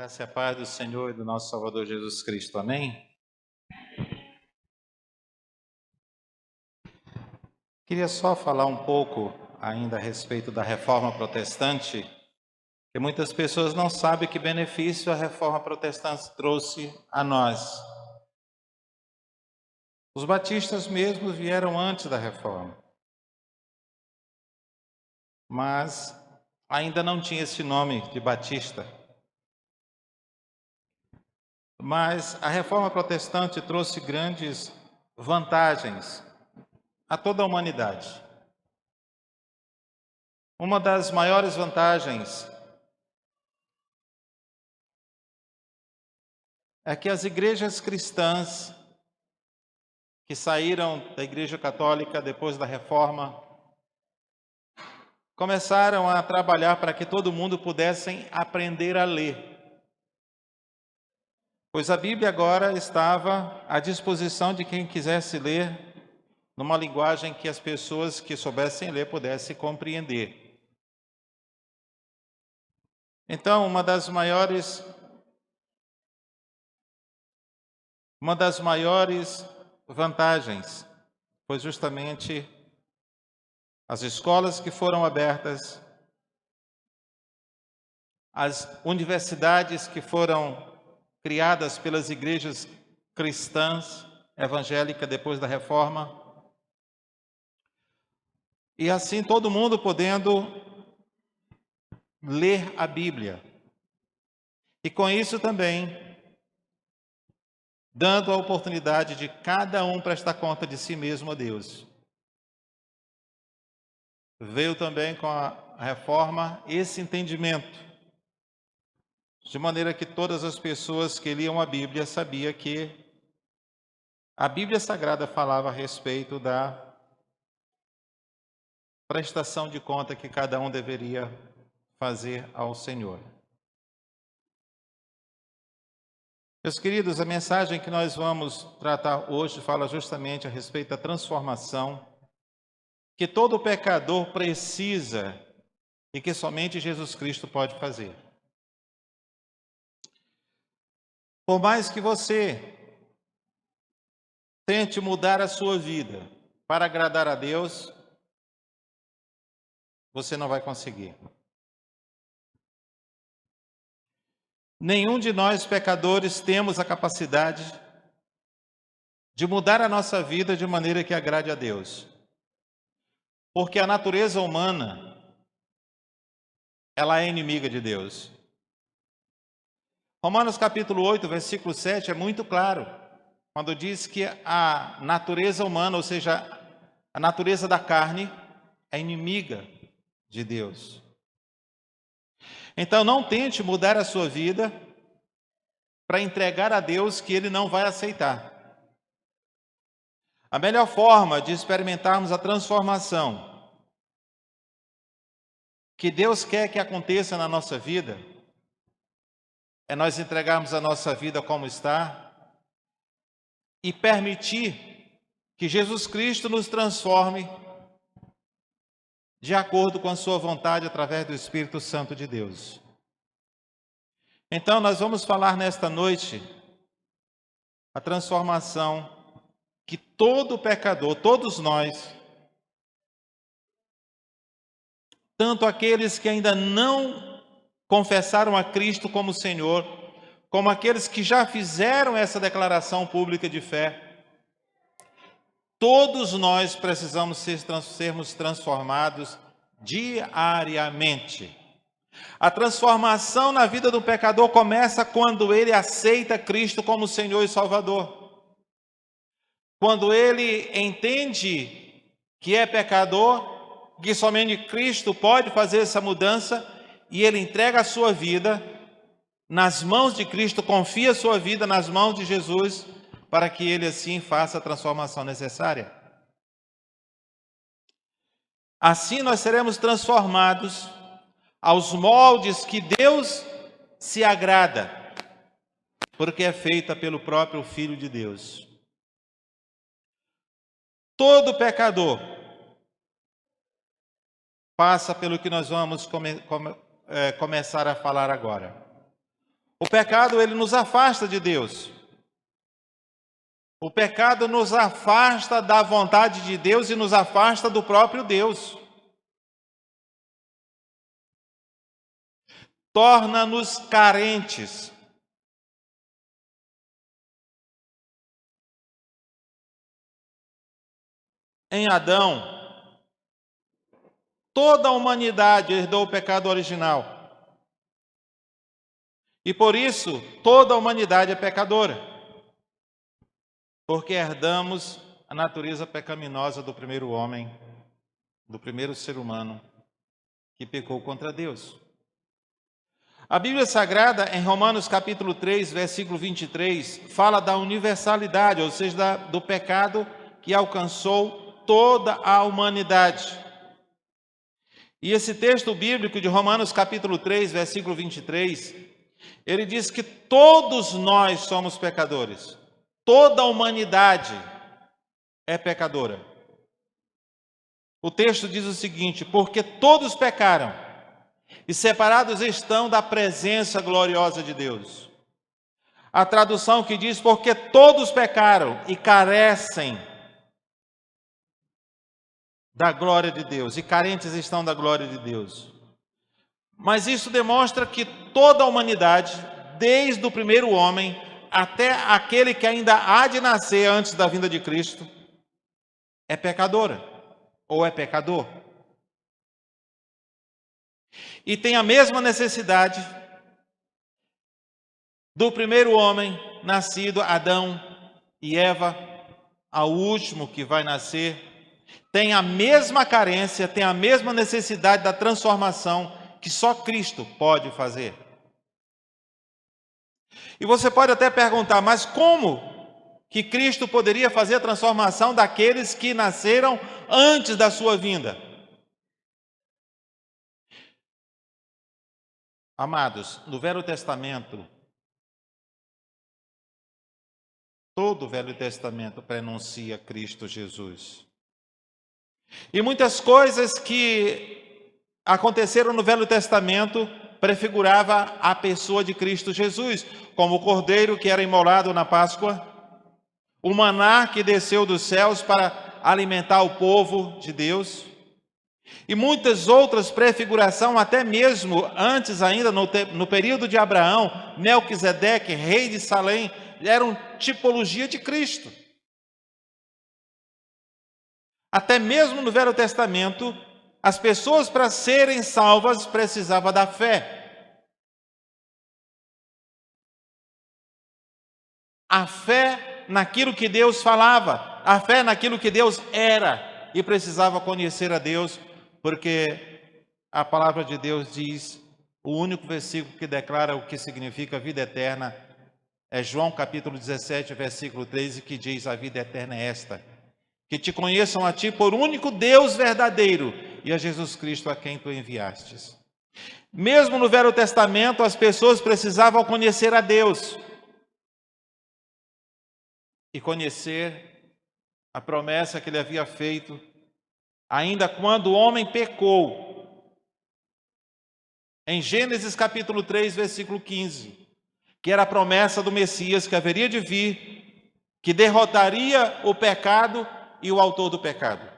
Graça e a paz do Senhor e do nosso Salvador Jesus Cristo. Amém? Queria só falar um pouco ainda a respeito da Reforma Protestante, que muitas pessoas não sabem que benefício a Reforma Protestante trouxe a nós. Os batistas mesmos vieram antes da Reforma, mas ainda não tinha esse nome de batista. Mas a Reforma Protestante trouxe grandes vantagens a toda a humanidade. Uma das maiores vantagens é que as igrejas cristãs que saíram da Igreja Católica depois da Reforma começaram a trabalhar para que todo mundo pudesse aprender a ler. Pois a Bíblia agora estava à disposição de quem quisesse ler numa linguagem que as pessoas que soubessem ler pudessem compreender. Então, uma das maiores vantagens foi justamente as escolas que foram abertas, as universidades que foram criadas pelas igrejas cristãs evangélicas depois da Reforma, e assim todo mundo podendo ler a Bíblia. E com isso também dando a oportunidade de cada um prestar conta de si mesmo a Deus. Veio também com a Reforma esse entendimento, de maneira que todas as pessoas que liam a Bíblia sabiam que a Bíblia Sagrada falava a respeito da prestação de conta que cada um deveria fazer ao Senhor. Meus queridos, a mensagem que nós vamos tratar hoje fala justamente a respeito da transformação que todo pecador precisa e que somente Jesus Cristo pode fazer. Por mais que você tente mudar a sua vida para agradar a Deus, você não vai conseguir. Nenhum de nós pecadores temos a capacidade de mudar a nossa vida de maneira que agrade a Deus. Porque a natureza humana, ela é inimiga de Deus. Romanos capítulo 8, versículo 7 é muito claro, quando diz que a natureza humana, ou seja, a natureza da carne, é inimiga de Deus. Então não tente mudar a sua vida para entregar a Deus que Ele não vai aceitar. A melhor forma de experimentarmos a transformação que Deus quer que aconteça na nossa vida é nós entregarmos a nossa vida como está e permitir que Jesus Cristo nos transforme de acordo com a sua vontade através do Espírito Santo de Deus. Então nós vamos falar nesta noite a transformação que todo pecador, todos nós, tanto aqueles que ainda não confessaram a Cristo como Senhor, como aqueles que já fizeram essa declaração pública de fé, todos nós precisamos sermos transformados diariamente. A transformação na vida do pecador começa quando ele aceita Cristo como Senhor e Salvador. Quando ele entende que é pecador, que somente Cristo pode fazer essa mudança, e ele entrega a sua vida nas mãos de Cristo, confia a sua vida nas mãos de Jesus, para que ele assim faça a transformação necessária. Assim nós seremos transformados aos moldes que Deus se agrada, porque é feita pelo próprio Filho de Deus. Todo pecador passa pelo que nós vamos começar a falar agora. O pecado, ele nos afasta de Deus. O pecado nos afasta da vontade de Deus e nos afasta do próprio Deus. Torna-nos carentes. Em Adão, toda a humanidade herdou o pecado original. E por isso, toda a humanidade é pecadora. Porque herdamos a natureza pecaminosa do primeiro homem, do primeiro ser humano, que pecou contra Deus. A Bíblia Sagrada, em Romanos capítulo 3, versículo 23, fala da universalidade, ou seja, do pecado que alcançou toda a humanidade. E esse texto bíblico de Romanos capítulo 3, versículo 23, ele diz que todos nós somos pecadores. Toda a humanidade é pecadora. O texto diz o seguinte: porque todos pecaram e separados estão da presença gloriosa de Deus. A tradução que diz: porque todos pecaram e carecem da glória de Deus, e carentes estão da glória de Deus. Mas isso demonstra que toda a humanidade, desde o primeiro homem até aquele que ainda há de nascer antes da vinda de Cristo, é pecadora ou é pecador. E tem a mesma necessidade do primeiro homem nascido, Adão e Eva, ao último que vai nascer. Tem a mesma carência, tem a mesma necessidade da transformação que só Cristo pode fazer. E você pode até perguntar, mas como que Cristo poderia fazer a transformação daqueles que nasceram antes da sua vinda? Amados, no Velho Testamento, todo o Velho Testamento prenuncia Cristo Jesus. E muitas coisas que aconteceram no Velho Testamento prefigurava a pessoa de Cristo Jesus, como o cordeiro que era imolado na Páscoa, o maná que desceu dos céus para alimentar o povo de Deus, e muitas outras prefigurações, até mesmo antes ainda, no período de Abraão, Melquisedeque, rei de Salém, eram tipologia de Cristo. Até mesmo no Velho Testamento, as pessoas, para serem salvas, precisavam da fé. A fé naquilo que Deus falava, a fé naquilo que Deus era, e precisava conhecer a Deus, porque a palavra de Deus diz, o único versículo que declara o que significa vida eterna, é João capítulo 17, versículo 13, que diz: a vida eterna é esta, que te conheçam a ti por único Deus verdadeiro e a Jesus Cristo a quem tu enviastes. Mesmo no Velho Testamento, as pessoas precisavam conhecer a Deus e conhecer a promessa que ele havia feito, ainda quando o homem pecou. Em Gênesis capítulo 3, versículo 15, que era a promessa do Messias que haveria de vir, que derrotaria o pecado e o autor do pecado,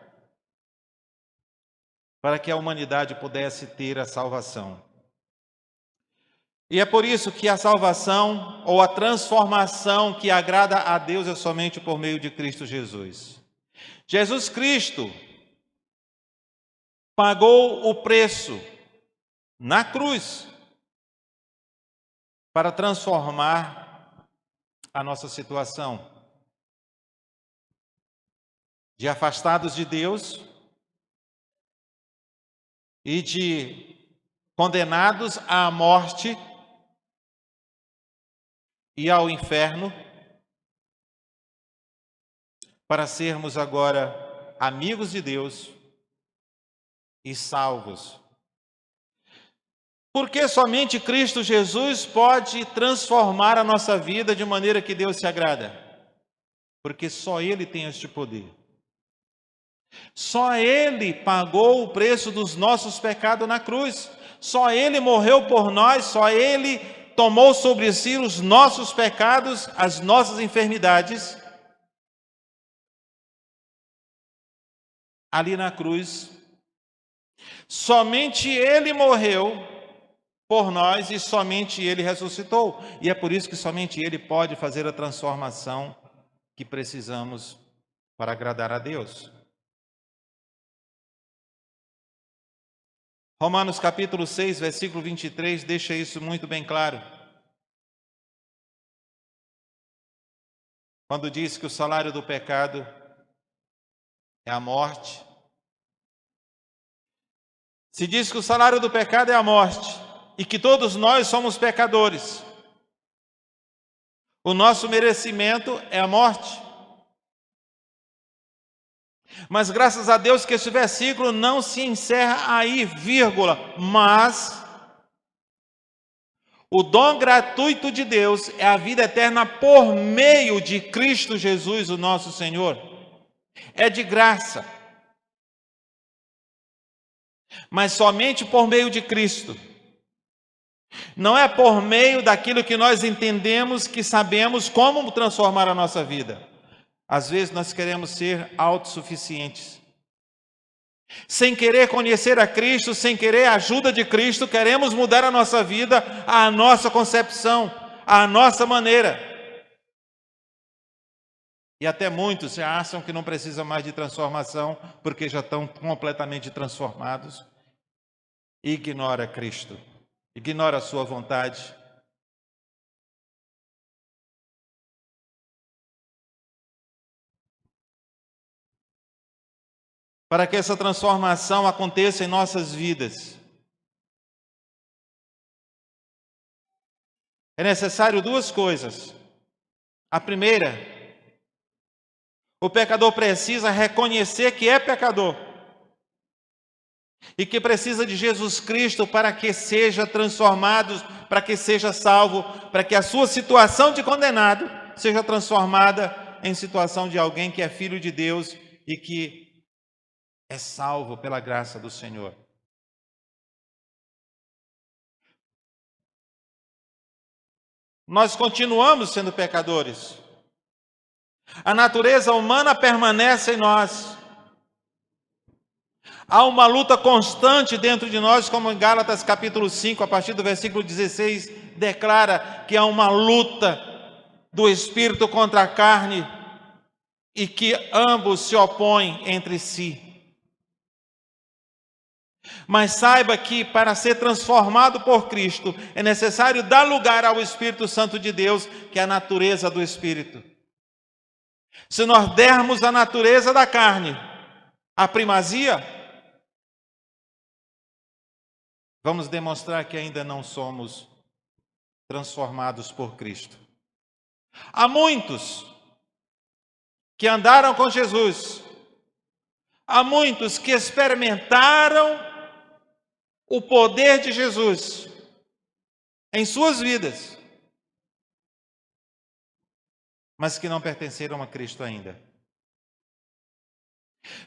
para que a humanidade pudesse ter a salvação. E é por isso que a salvação ou a transformação que agrada a Deus é somente por meio de Cristo Jesus. Jesus Cristo pagou o preço na cruz para transformar a nossa situação de afastados de Deus e de condenados à morte e ao inferno, para sermos agora amigos de Deus e salvos. Porque somente Cristo Jesus pode transformar a nossa vida de maneira que Deus se agrada. Porque só Ele tem este poder. Só Ele pagou o preço dos nossos pecados na cruz. Só Ele morreu por nós, só Ele tomou sobre si os nossos pecados, as nossas enfermidades, ali na cruz. Somente Ele morreu por nós e somente Ele ressuscitou. E é por isso que somente Ele pode fazer a transformação que precisamos para agradar a Deus. Romanos capítulo 6, versículo 23, deixa isso muito bem claro. Quando diz que o salário do pecado é a morte. Se diz que o salário do pecado é a morte e que todos nós somos pecadores, o nosso merecimento é a morte. Mas graças a Deus que esse versículo não se encerra aí, vírgula, mas o dom gratuito de Deus é a vida eterna por meio de Cristo Jesus, o nosso Senhor. É de graça. Mas somente por meio de Cristo. Não é por meio daquilo que nós entendemos, que sabemos como transformar a nossa vida. Às vezes nós queremos ser autossuficientes. Sem querer conhecer a Cristo, sem querer a ajuda de Cristo, queremos mudar a nossa vida, a nossa concepção, a nossa maneira. E até muitos já acham que não precisam mais de transformação, porque já estão completamente transformados. Ignora Cristo, ignora a sua vontade. Para que essa transformação aconteça em nossas vidas, é necessário duas coisas. A primeira, o pecador precisa reconhecer que é pecador e que precisa de Jesus Cristo para que seja transformado, para que seja salvo, para que a sua situação de condenado seja transformada em situação de alguém que é filho de Deus e que é salvo pela graça do Senhor. Nós continuamos sendo pecadores. A natureza humana permanece em nós. Há uma luta constante dentro de nós, como em Gálatas capítulo 5, a partir do versículo 16, declara que há uma luta do espírito contra a carne e que ambos se opõem entre si. Mas saiba que para ser transformado por Cristo é necessário dar lugar ao Espírito Santo de Deus, que é a natureza do Espírito. Se nós dermos a natureza da carne a primazia, vamos demonstrar que ainda não somos transformados por Cristo. Há muitos que andaram com Jesus, há muitos que experimentaram o poder de Jesus em suas vidas, mas que não pertenceram a Cristo ainda.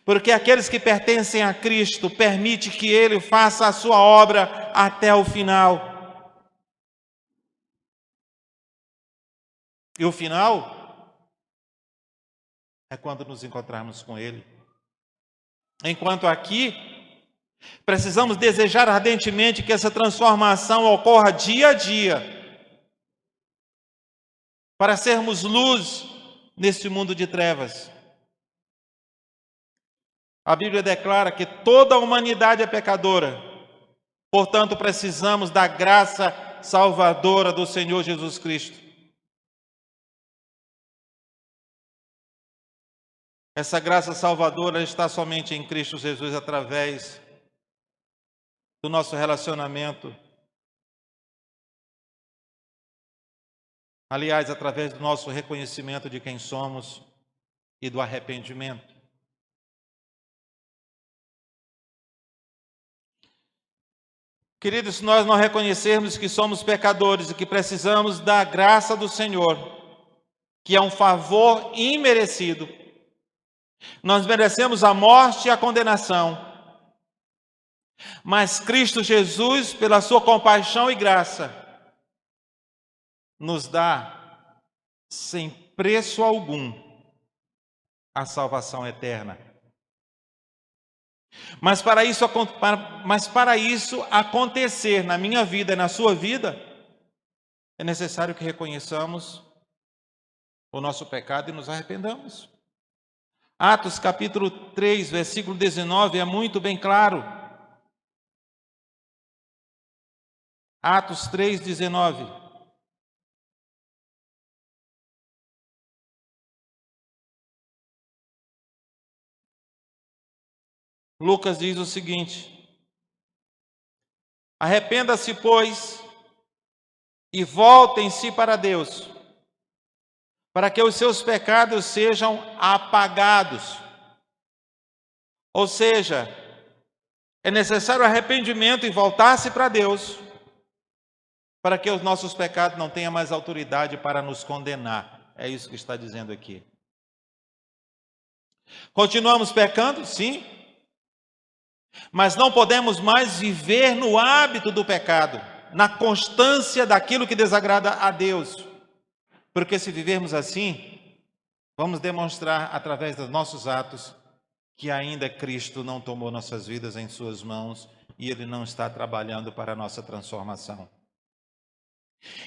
Porque aqueles que pertencem a Cristo, permite que Ele faça a sua obra até o final. E o final é quando nos encontrarmos com Ele. Enquanto aqui, precisamos desejar ardentemente que essa transformação ocorra dia a dia, para sermos luz neste mundo de trevas. A Bíblia declara que toda a humanidade é pecadora, portanto precisamos da graça salvadora do Senhor Jesus Cristo. Essa graça salvadora está somente em Cristo Jesus através do nosso relacionamento. Aliás, através do nosso reconhecimento de quem somos e do arrependimento. Queridos, se nós não reconhecermos que somos pecadores e que precisamos da graça do Senhor, que é um favor imerecido, nós merecemos a morte e a condenação. Mas Cristo Jesus, pela sua compaixão e graça, nos dá, sem preço algum, a salvação eterna. Mas para isso acontecer na minha vida e na sua vida, é necessário que reconheçamos o nosso pecado e nos arrependamos. Atos capítulo 3, versículo 19 é muito bem claro. Atos 3, 19. Lucas diz o seguinte: arrependa-se, pois, e voltem-se para Deus, para que os seus pecados sejam apagados. Ou seja, é necessário arrependimento e voltar-se para Deus, para que os nossos pecados não tenham mais autoridade para nos condenar. É isso que está dizendo aqui. Continuamos pecando? Sim. Mas não podemos mais viver no hábito do pecado, na constância daquilo que desagrada a Deus. Porque se vivermos assim, vamos demonstrar através dos nossos atos que ainda Cristo não tomou nossas vidas em suas mãos e Ele não está trabalhando para a nossa transformação.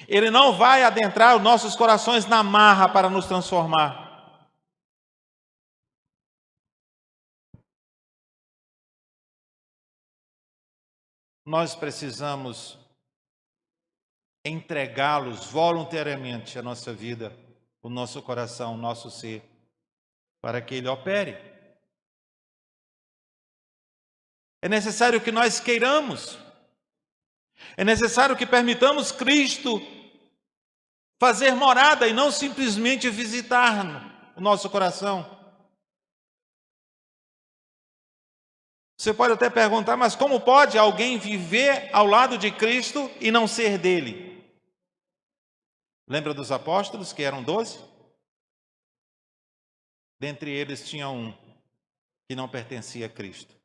Ele não vai adentrar os nossos corações na marra para nos transformar. Nós precisamos entregá-los voluntariamente a nossa vida, o nosso coração, o nosso ser, para que Ele opere. É necessário que nós queiramos. É necessário que permitamos Cristo fazer morada e não simplesmente visitar o nosso coração. Você pode até perguntar, mas como pode alguém viver ao lado de Cristo e não ser dele? Lembra dos apóstolos, que eram 12? Dentre eles tinha um que não pertencia a Cristo.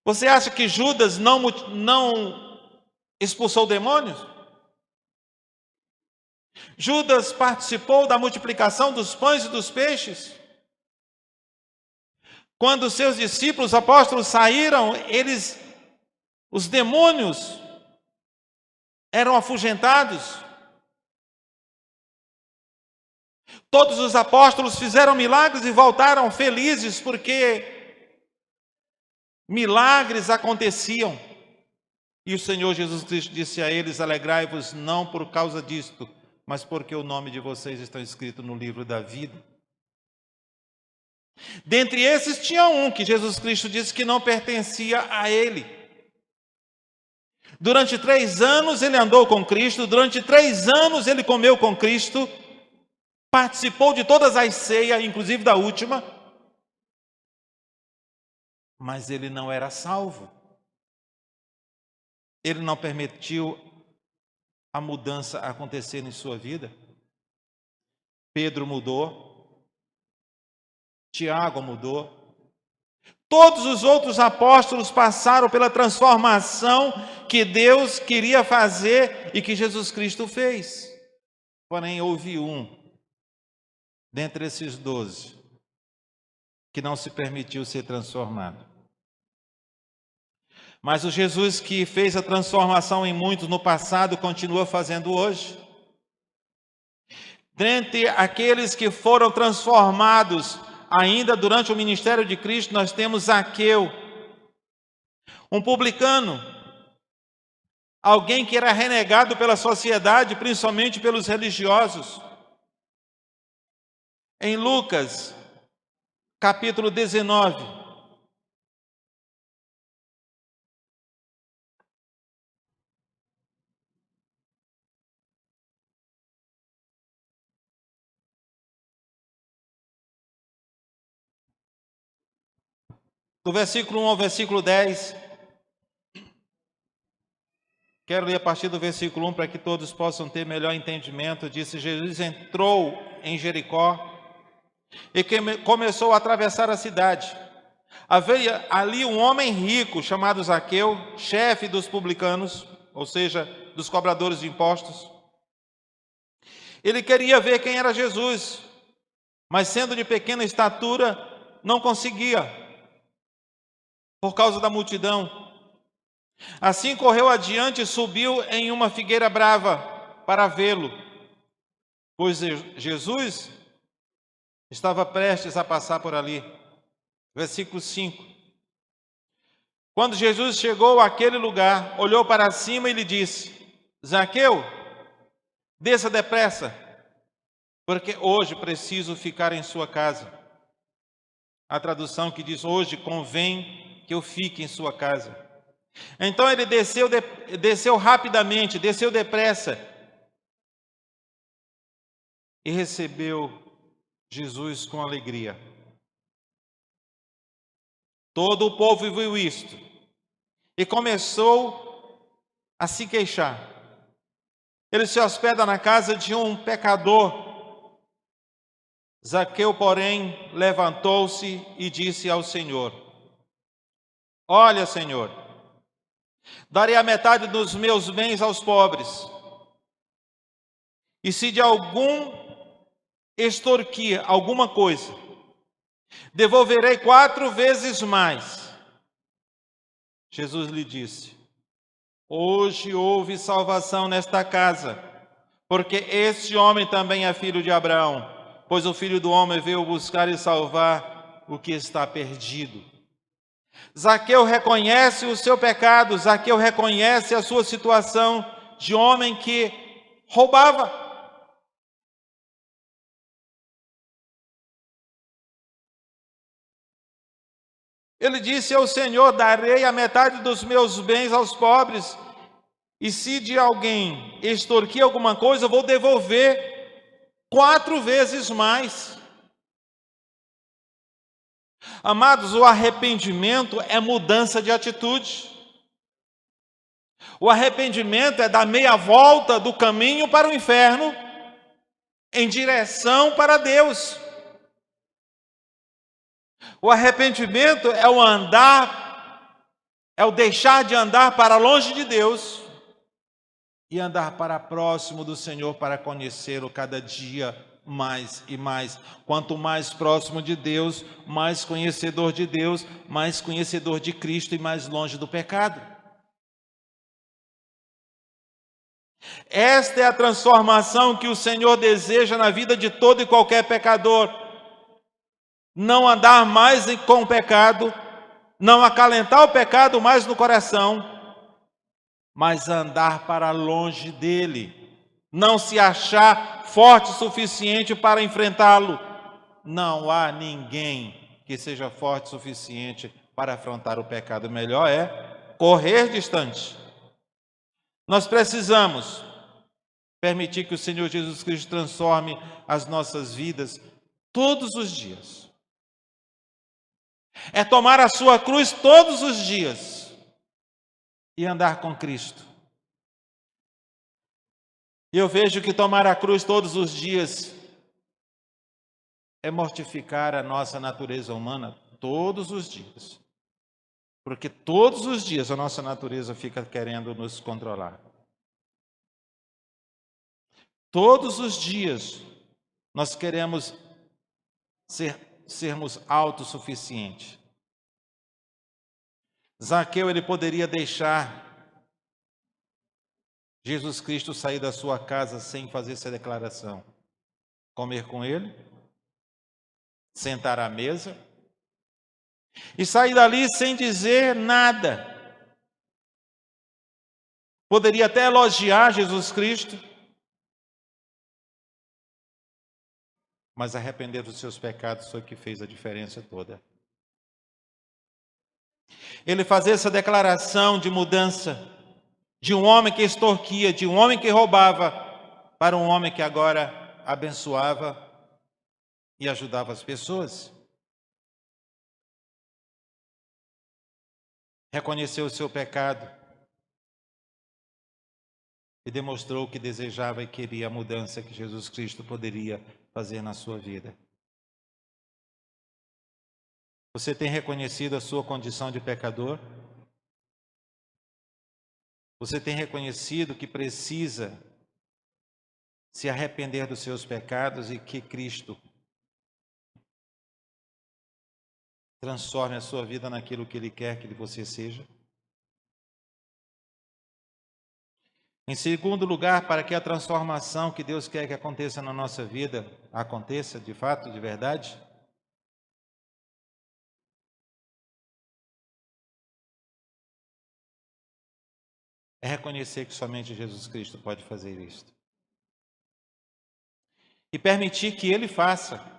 Você acha que Judas não expulsou demônios? Judas participou da multiplicação dos pães e dos peixes? Quando os seus discípulos, os apóstolos, saíram, os demônios eram afugentados. Todos os apóstolos fizeram milagres e voltaram felizes, porque milagres aconteciam. E o Senhor Jesus Cristo disse a eles: alegrai-vos não por causa disto, mas porque o nome de vocês está escrito no livro da vida. Dentre esses tinha um que Jesus Cristo disse que não pertencia a ele. Durante 3 anos ele andou com Cristo, durante 3 anos ele comeu com Cristo, participou de todas as ceias, inclusive da última, mas ele não era salvo. Ele não permitiu a mudança acontecer em sua vida. Pedro mudou. Tiago mudou. Todos os outros apóstolos passaram pela transformação que Deus queria fazer e que Jesus Cristo fez. Porém, houve um, dentre esses 12, que não se permitiu ser transformado. Mas o Jesus que fez a transformação em muitos no passado, continua fazendo hoje. Dentre aqueles que foram transformados ainda durante o ministério de Cristo, nós temos Zaqueu, um publicano, alguém que era renegado pela sociedade, principalmente pelos religiosos. Em Lucas, capítulo 19, do versículo 1 ao versículo 10, quero ler a partir do versículo 1 para que todos possam ter melhor entendimento. Disse: Jesus entrou em Jericó e começou a atravessar a cidade. Havia ali um homem rico chamado Zaqueu, chefe dos publicanos, ou seja, dos cobradores de impostos. Ele queria ver quem era Jesus, mas sendo de pequena estatura, não conseguia, por causa da multidão. Assim correu adiante e subiu em uma figueira brava para vê-lo, pois Jesus estava prestes a passar por ali. Versículo 5. Quando Jesus chegou àquele lugar, olhou para cima e lhe disse: Zaqueu, desça depressa, porque hoje preciso ficar em sua casa. A tradução que diz: hoje convém que eu fique em sua casa. Então ele desceu rapidamente, desceu depressa e recebeu Jesus com alegria. Todo o povo viu isto e começou a se queixar. Ele se hospeda na casa de um pecador. Zaqueu, porém, levantou-se e disse ao Senhor: Olha, Senhor, darei a metade dos meus bens aos pobres. E se de algum extorquir alguma coisa, devolverei 4 vezes mais. Jesus lhe disse: Hoje houve salvação nesta casa, porque este homem também é filho de Abraão, pois o Filho do Homem veio buscar e salvar o que está perdido. Zaqueu reconhece o seu pecado, Zaqueu reconhece a sua situação de homem que roubava. Ele disse ao Senhor: darei a metade dos meus bens aos pobres, e se de alguém extorquir alguma coisa, eu vou devolver 4 vezes mais. Amados, o arrependimento é mudança de atitude. O arrependimento é dar meia volta do caminho para o inferno, em direção para Deus. O arrependimento é o andar, é o deixar de andar para longe de Deus e andar para próximo do Senhor, para conhecê-lo cada dia mais e mais. Quanto mais próximo de Deus, mais conhecedor de Deus, mais conhecedor de Cristo e mais longe do pecado. Esta é a transformação que o Senhor deseja na vida de todo e qualquer pecador. Não andar mais com o pecado, não acalentar o pecado mais no coração, mas andar para longe dele. Não se achar forte o suficiente para enfrentá-lo. Não há ninguém que seja forte o suficiente para afrontar o pecado. Melhor é correr distante. Nós precisamos permitir que o Senhor Jesus Cristo transforme as nossas vidas todos os dias. É tomar a sua cruz todos os dias e andar com Cristo. E eu vejo que tomar a cruz todos os dias é mortificar a nossa natureza humana todos os dias. Porque todos os dias a nossa natureza fica querendo nos controlar. Todos os dias nós queremos sermos autossuficientes. Zaqueu, ele poderia deixar Jesus Cristo sair da sua casa sem fazer essa declaração. Comer com ele, sentar à mesa e sair dali sem dizer nada. Poderia até elogiar Jesus Cristo, mas arrepender dos seus pecados foi o que fez a diferença toda. Ele fazer essa declaração de mudança de um homem que extorquia, de um homem que roubava, para um homem que agora abençoava e ajudava as pessoas. Reconheceu o seu pecado e demonstrou que desejava e queria a mudança que Jesus Cristo poderia fazer na sua vida. Você tem reconhecido a sua condição de pecador? Você tem reconhecido que precisa se arrepender dos seus pecados e que Cristo transforme a sua vida naquilo que Ele quer que você seja. Em segundo lugar, para que a transformação que Deus quer que aconteça na nossa vida aconteça de fato, de verdade, é reconhecer que somente Jesus Cristo pode fazer isto. E permitir que Ele faça.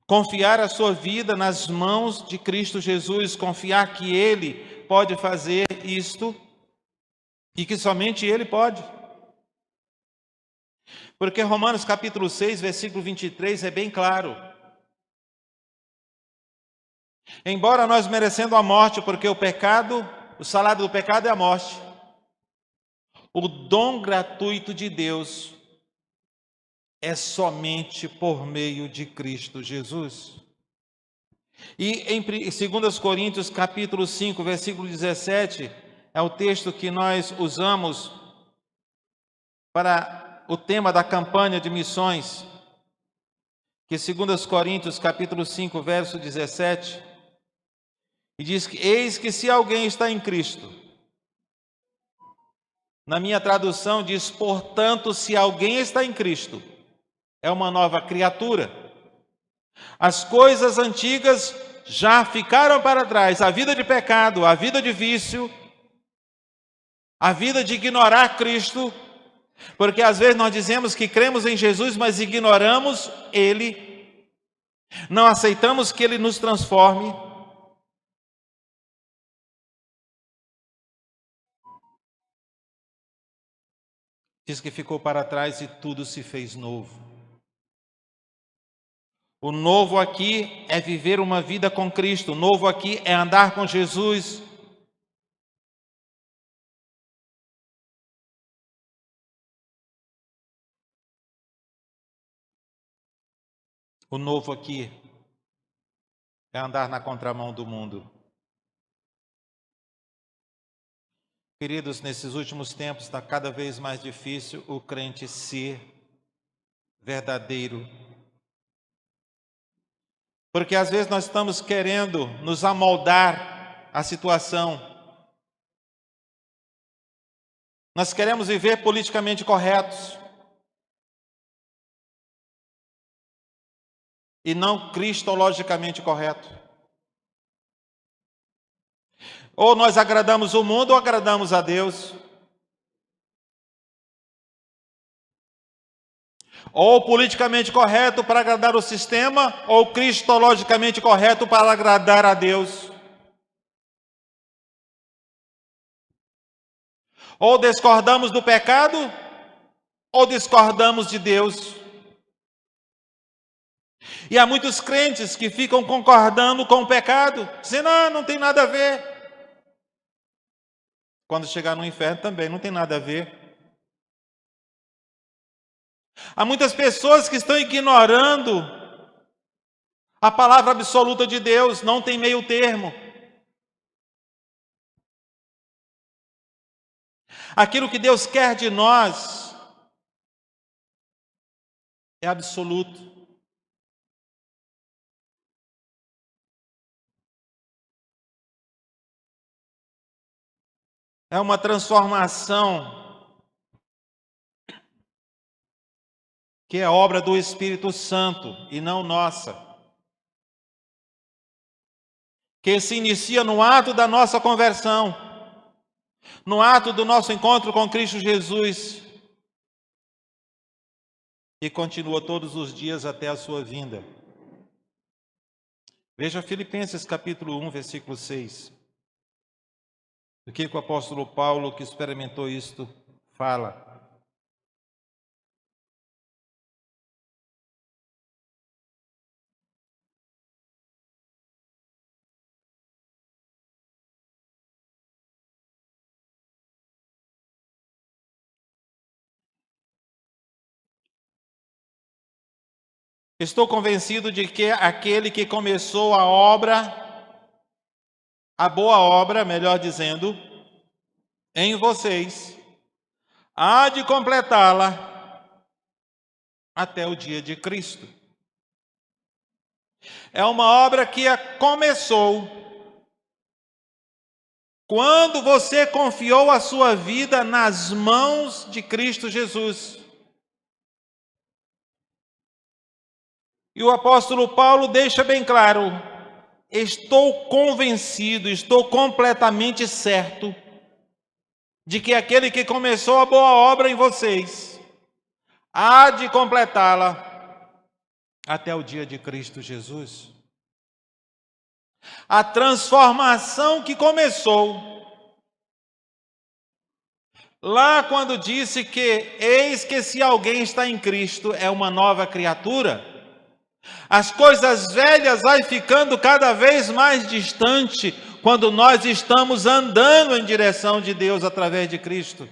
Confiar a sua vida nas mãos de Cristo Jesus, confiar que Ele pode fazer isto e que somente Ele pode. Porque Romanos capítulo 6, versículo 23 é bem claro. Embora nós merecendo a morte, porque o salário do pecado é a morte, o dom gratuito de Deus é somente por meio de Cristo Jesus. E em 2 Coríntios capítulo 5, versículo 17, é o texto que nós usamos para o tema da campanha de missões, que 2 Coríntios capítulo 5, verso 17, e diz que eis que se alguém está em Cristo, na minha tradução diz, portanto, se alguém está em Cristo, é uma nova criatura. As coisas antigas já ficaram para trás, a vida de pecado, a vida de vício, a vida de ignorar Cristo, porque às vezes nós dizemos que cremos em Jesus, mas ignoramos Ele, não aceitamos que Ele nos transforme. Diz que ficou para trás e tudo se fez novo. O novo aqui é viver uma vida com Cristo, o novo aqui é andar com Jesus. O novo aqui é andar na contramão do mundo. Queridos, nesses últimos tempos está cada vez mais difícil o crente ser verdadeiro. Porque às vezes nós estamos querendo nos amoldar à situação. Nós queremos viver politicamente corretos. E não cristologicamente correto. Ou nós agradamos o mundo ou agradamos a Deus. Ou politicamente correto para agradar o sistema, ou cristologicamente correto para agradar a Deus. Ou discordamos do pecado, ou discordamos de Deus. E há muitos crentes que ficam concordando com o pecado, dizendo, não tem nada a ver. Quando chegar no inferno também não tem nada a ver. Há muitas pessoas que estão ignorando a palavra absoluta de Deus, não tem meio termo. Aquilo que Deus quer de nós é absoluto. É uma transformação que é obra do Espírito Santo e não nossa. Que se inicia no ato da nossa conversão, no ato do nosso encontro com Cristo Jesus e continua todos os dias até a sua vinda. Veja Filipenses capítulo 1, versículo 6. O que o apóstolo Paulo, que experimentou isto, fala? Estou convencido de que aquele que começou a obra, a boa obra, melhor dizendo, em vocês, há de completá-la até o dia de Cristo. É uma obra que começou quando você confiou a sua vida nas mãos de Cristo Jesus. E o apóstolo Paulo deixa bem claro: estou convencido, estou completamente certo de que aquele que começou a boa obra em vocês há de completá-la até o dia de Cristo Jesus. A transformação que começou lá quando disse que eis que se alguém está em Cristo é uma nova criatura, as coisas velhas vai ficando cada vez mais distante quando nós estamos andando em direção de Deus através de Cristo.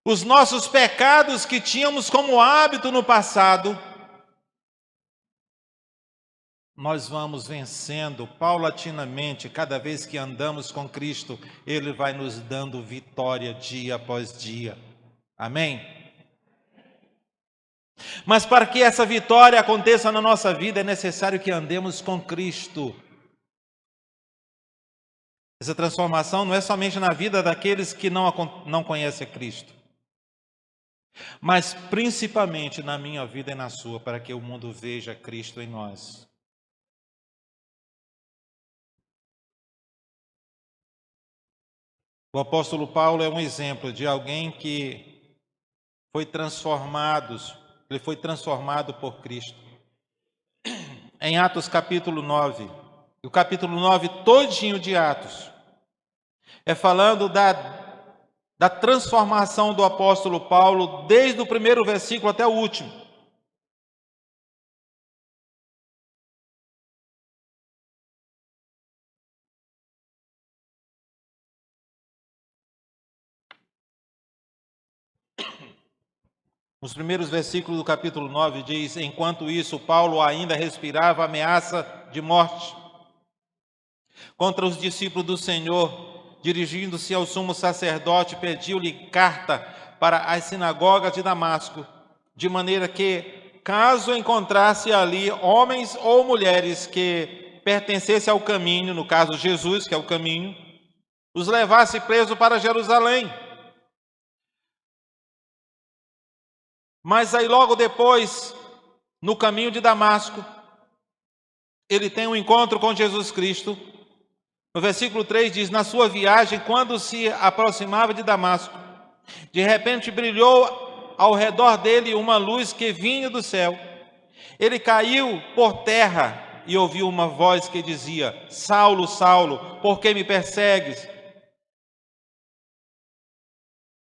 Os nossos pecados que tínhamos como hábito no passado, nós vamos vencendo paulatinamente. Cada vez que andamos com Cristo, Ele vai nos dando vitória dia após dia. Amém? Mas para que essa vitória aconteça na nossa vida, é necessário que andemos com Cristo. Essa transformação não é somente na vida daqueles que não conhecem Cristo, mas principalmente na minha vida e na sua, para que o mundo veja Cristo em nós. O apóstolo Paulo é um exemplo de alguém que foi transformado por Cristo. Em Atos capítulo 9, o capítulo 9 todinho de Atos, é falando da transformação do apóstolo Paulo, desde o primeiro versículo até o último. Os primeiros versículos do capítulo 9 diz: enquanto isso, Paulo ainda respirava ameaça de morte contra os discípulos do Senhor. Dirigindo-se ao sumo sacerdote, pediu-lhe carta para as sinagogas de Damasco, de maneira que, caso encontrasse ali homens ou mulheres que pertencessem ao caminho, no caso Jesus, que é o caminho, os levasse preso para Jerusalém. Mas aí logo depois, no caminho de Damasco, ele tem um encontro com Jesus Cristo. No versículo 3 diz: na sua viagem, quando se aproximava de Damasco, de repente brilhou ao redor dele uma luz que vinha do céu. Ele caiu por terra e ouviu uma voz que dizia: Saulo, Saulo, por que me persegues?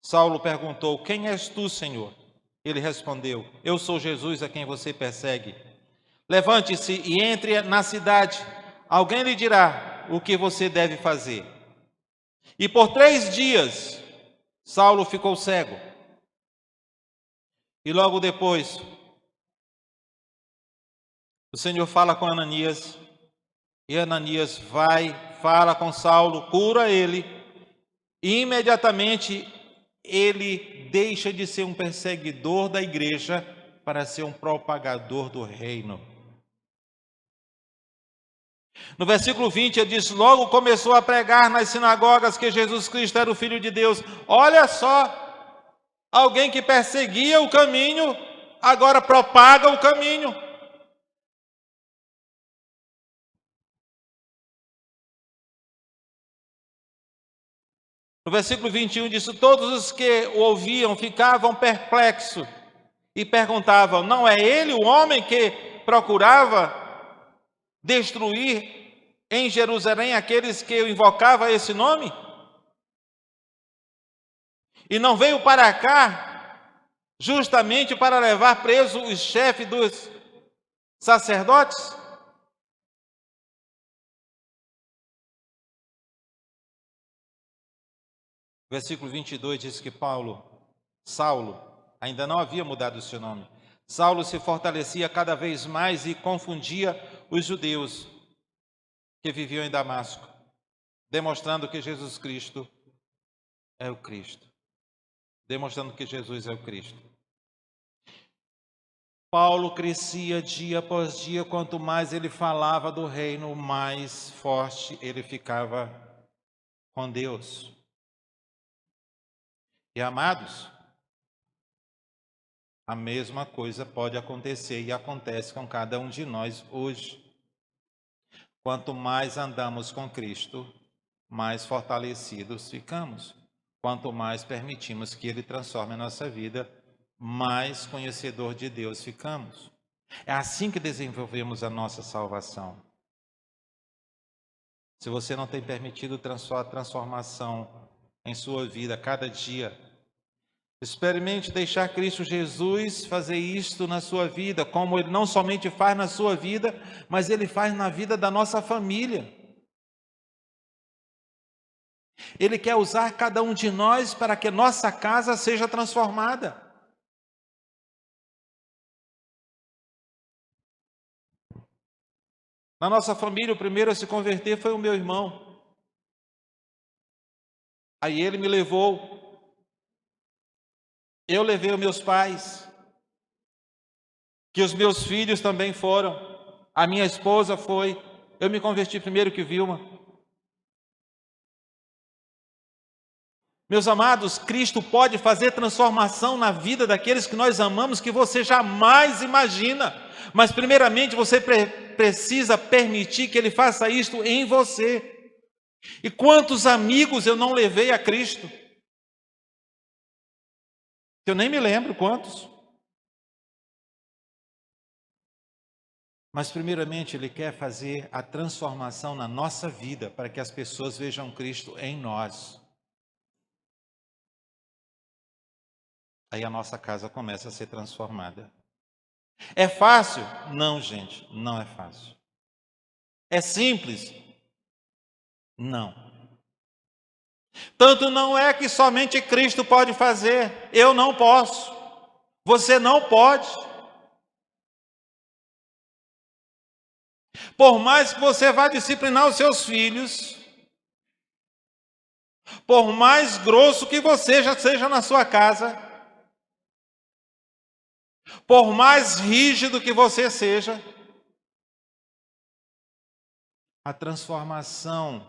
Saulo perguntou: quem és tu, Senhor? Ele respondeu: eu sou Jesus a quem você persegue. Levante-se e entre na cidade. Alguém lhe dirá o que você deve fazer. E por 3 dias, Saulo ficou cego. E logo depois, o Senhor fala com Ananias. E Ananias vai, fala com Saulo, cura ele. E imediatamente ele deixa de ser um perseguidor da igreja para ser um propagador do reino. No versículo 20 ele diz: logo começou a pregar nas sinagogas que Jesus Cristo era o Filho de Deus. Olha só, alguém que perseguia o caminho, agora propaga o caminho. No versículo 21 diz: todos os que o ouviam ficavam perplexos e perguntavam: não é ele o homem que procurava destruir em Jerusalém aqueles que invocavam esse nome? E não veio para cá justamente para levar preso os chefes dos sacerdotes? Versículo 22 diz que Saulo, ainda não havia mudado o seu nome. Saulo se fortalecia cada vez mais e confundia os judeus que viviam em Damasco, demonstrando que Jesus Cristo é o Cristo. demonstrando que Jesus é o Cristo. Paulo crescia dia após dia, quanto mais ele falava do reino, mais forte ele ficava com Deus. E amados, a mesma coisa pode acontecer e acontece com cada um de nós hoje. Quanto mais andamos com Cristo, mais fortalecidos ficamos. Quanto mais permitimos que Ele transforme a nossa vida, mais conhecedor de Deus ficamos. É assim que desenvolvemos a nossa salvação. Se você não tem permitido a transformação em sua vida a cada dia, experimente deixar Cristo Jesus fazer isto na sua vida, como Ele não somente faz na sua vida, mas Ele faz na vida da nossa família. Ele quer usar cada um de nós para que nossa casa seja transformada. Na nossa família, o primeiro a se converter foi o meu irmão. Aí ele me levou. Eu levei os meus pais. Que os meus filhos também foram. A minha esposa foi. Eu me converti primeiro que Vilma. Meus amados, Cristo pode fazer transformação na vida daqueles que nós amamos que você jamais imagina. Mas primeiramente você precisa permitir que Ele faça isto em você. E quantos amigos eu não levei a Cristo? Eu nem me lembro quantos. Mas primeiramente Ele quer fazer a transformação na nossa vida para que as pessoas vejam Cristo em nós. Aí a nossa casa começa a ser transformada. É fácil? Não, gente, não é fácil. É simples? Não. Tanto não é que somente Cristo pode fazer. Eu não posso. Você não pode. Por mais que você vá disciplinar os seus filhos, por mais grosso que você já seja na sua casa, por mais rígido que você seja, a transformação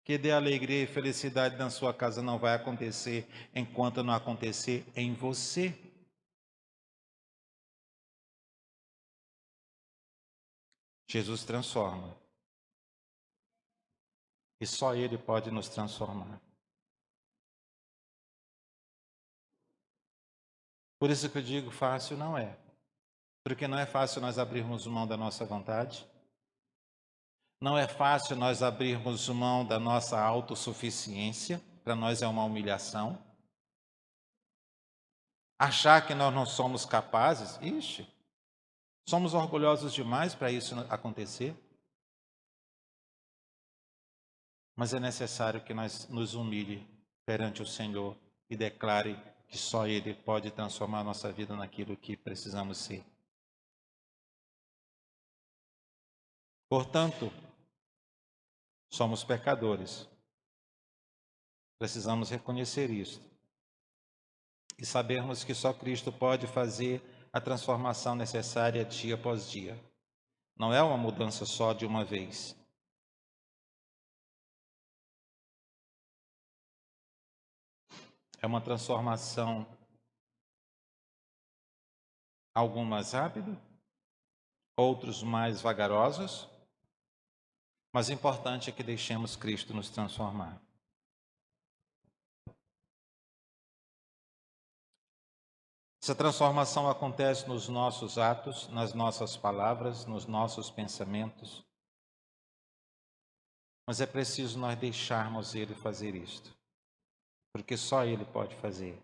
que dê alegria e felicidade na sua casa não vai acontecer enquanto não acontecer em você. Jesus transforma. E só Ele pode nos transformar. Por isso que eu digo, fácil não é. Porque não é fácil nós abrirmos mão da nossa vontade. Não é fácil nós abrirmos mão da nossa autossuficiência. Para nós é uma humilhação. Achar que nós não somos capazes, ixi, somos orgulhosos demais para isso acontecer. Mas é necessário que nós nos humilhe perante o Senhor e declare que só Ele pode transformar a nossa vida naquilo que precisamos ser. Portanto, somos pecadores. Precisamos reconhecer isso. E sabermos que só Cristo pode fazer a transformação necessária dia após dia. Não é uma mudança só de uma vez. É uma transformação, algumas rápidas, outros mais vagarosos, mas o importante é que deixemos Cristo nos transformar. Essa transformação acontece nos nossos atos, nas nossas palavras, nos nossos pensamentos. Mas é preciso nós deixarmos Ele fazer isto, porque só Ele pode fazer.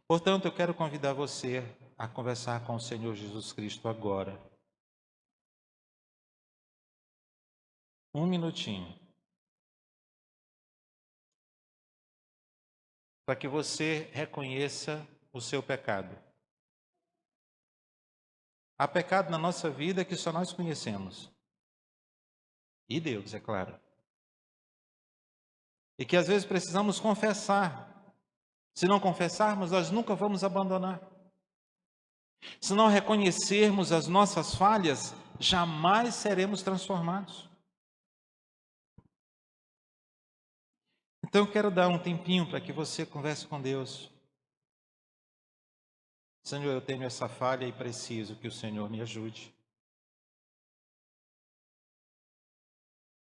Portanto, eu quero convidar você a conversar com o Senhor Jesus Cristo agora. Um minutinho. Para que você reconheça o seu pecado. Há pecado na nossa vida que só nós conhecemos. E Deus, é claro. e que às vezes precisamos confessar. Se não confessarmos, nós nunca vamos abandonar. Se não reconhecermos as nossas falhas, jamais seremos transformados. Então eu quero dar um tempinho para que você converse com Deus. Senhor, eu tenho essa falha e preciso que o Senhor me ajude.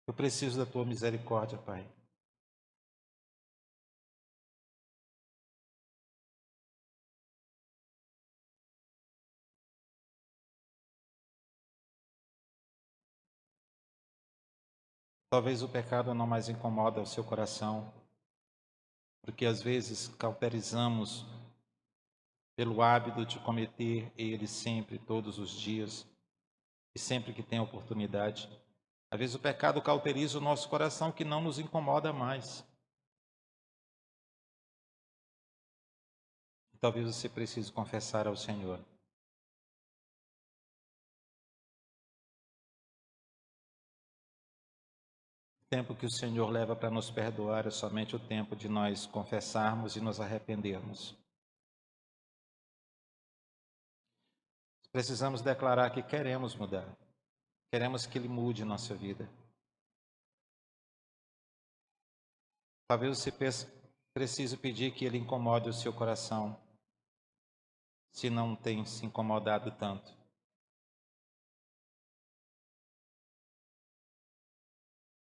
Eu preciso da tua misericórdia, Pai. Talvez o pecado não mais incomoda o seu coração, porque às vezes cauterizamos pelo hábito de cometer ele sempre, todos os dias, e sempre que tem oportunidade. Às vezes o pecado cauteriza o nosso coração, que não nos incomoda mais. Talvez você precise confessar ao Senhor. O tempo que o Senhor leva para nos perdoar é somente o tempo de nós confessarmos e nos arrependermos. Precisamos declarar que queremos mudar. Queremos que Ele mude nossa vida. Talvez você precise pedir que Ele incomode o seu coração, se não tem se incomodado tanto.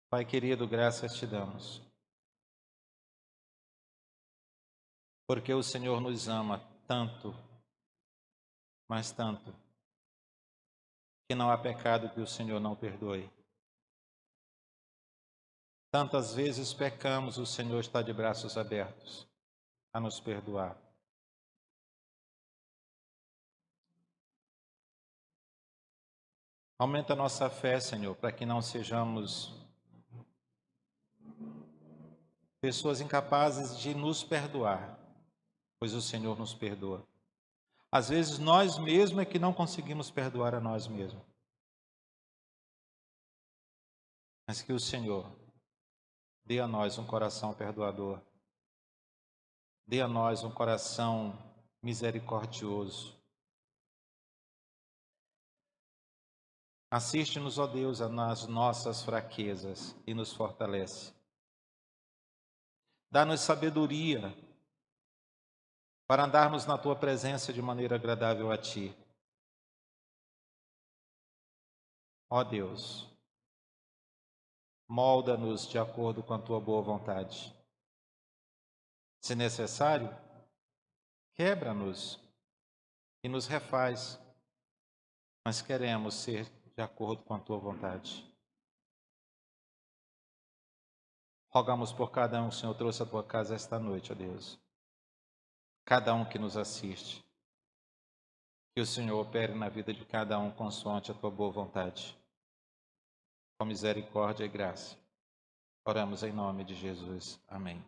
Pai querido, graças te damos, porque o Senhor nos ama tanto, mas tanto, que não há pecado que o Senhor não perdoe. Tantas vezes pecamos, o Senhor está de braços abertos a nos perdoar. Aumenta a nossa fé, Senhor, para que não sejamos pessoas incapazes de nos perdoar, pois o Senhor nos perdoa. Às vezes nós mesmos é que não conseguimos perdoar a nós mesmos. Mas que o Senhor dê a nós um coração perdoador. Dê a nós um coração misericordioso. Assiste-nos, ó Deus, nas nossas fraquezas e nos fortalece. Dá-nos sabedoria para andarmos na Tua presença de maneira agradável a Ti. Ó Deus, molda-nos de acordo com a Tua boa vontade. Se necessário, quebra-nos e nos refaz, mas queremos ser de acordo com a Tua vontade. Rogamos por cada um que o Senhor trouxe à Tua casa esta noite, ó Deus. Cada um que nos assiste. Que o Senhor opere na vida de cada um consoante a Tua boa vontade. Com misericórdia e graça. Oramos em nome de Jesus. Amém.